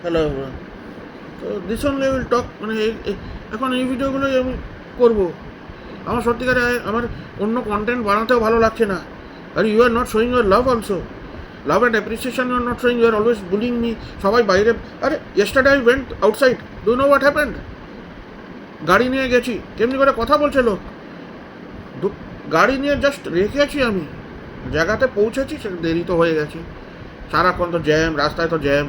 Hello, তো this only will talk, মানে এখন এই ভিডিওগুলোই আমি করবো। আমার সত্যিকারে আমার অন্য কন্টেন্ট বানাতেও ভালো লাগছে না। Are you are not showing your love also, love and appreciation you are not showing, you are always bullying me. সবাই বাইরে, আরে yesterday I went outside, do know what happened? গাড়ি নিয়ে গেছি, কেমনি করে কথা বলছে লোক। গাড়ি নিয়ে জাস্ট রেখেছি, আমি জায়গাতে পৌঁছেছি, সে দেরি তো হয়ে গেছে। সারাক্ষণ তো জ্যাম, রাস্তায় তো জ্যাম।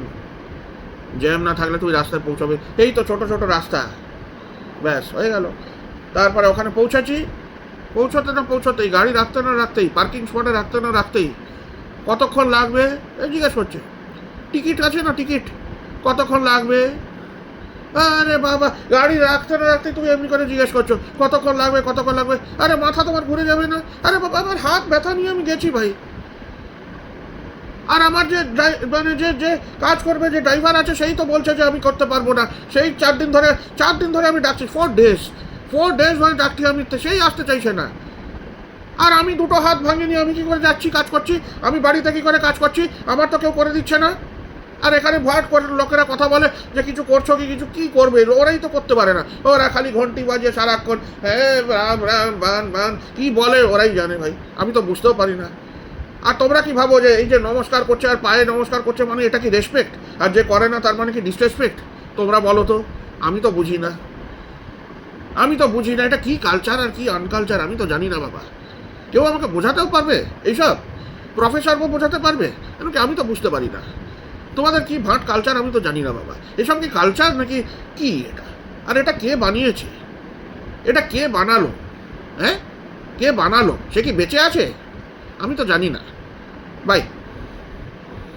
জ্যাম না থাকলে তুই রাস্তায় পৌঁছাবে, এই তো ছোটো ছোটো রাস্তা, ব্যাস হয়ে গেল। তারপরে ওখানে পৌঁছাচ্ছি, পৌঁছতেই গাড়ি রাখতে না রাখতেই, পার্কিং স্পটে রাখতে না রাখতেই কতক্ষণ লাগবে এই জিজ্ঞেস করছে। টিকিট আছে না, টিকিট কতক্ষণ লাগবে? আরে বাবা, গাড়ি রাখতে না রাখতেই তুমি এমনি করে জিজ্ঞেস করছো কতক্ষণ লাগবে, কতক্ষণ লাগবে? আরে মাথা তোমার ঘুরে যাবে না? আরে বাবা, আমার হাত ব্যথা নিয়ে আমি গেছি ভাই। আর আমার যে মানে যে কাজ করবে, যে ড্রাইভার আছে, সেই তো বলছে যে আমি করতে পারবো না। সেই 4 দিন ধরে আমি ডাকছি, 4 ডেজ ধরে ডাকছি আমি, সেই আসতে চাইছে না। আর আমি দুটো হাত ভাঙিনি, আমি কী করে যাচ্ছি কাজ করছি? আমি বাড়িতে কী করে কাজ করছি? আমার তো কেউ করে দিচ্ছে না। আর এখানে ভট করে লোকেরা কথা বলে যে কিছু করছো কি, কিছু কী করবে, ওরাই তো করতে পারে না। ওরা খালি ঘন্টি বাজিয়ে সারাক্ষণ হ্যাঁ রাম রাম বান বান কী বলে, ওরাই জানে ভাই, আমি তো বুঝতেও পারি না। আর তোমরা কি ভাবো যে এই যে নমস্কার করছে আর পায়ে নমস্কার করছে মানে এটা কি রেসপেক্ট? আর যে করে না তার মানে কি ডিসরেসপেক্ট? তোমরা বলো তো, আমি তো বুঝি না। এটা কি কালচার আর কি আনকালচার আমি তো জানি না বাবা। কেউ আমাকে বোঝাতেও পারবে এইসব? প্রফেসরও বোঝাতে পারবে? এমনকি আমি তো বুঝতে পারি না। তোমাদের কি ভাট কালচার আমি তো জানি না বাবা। এসব কি কালচার নাকি কি এটা? আর এটা কে বানিয়েছে? এটা কে বানালো? হ্যাঁ, কে বানালো? সে কি বেঁচে আছে? আমি তো জানি না ভাই।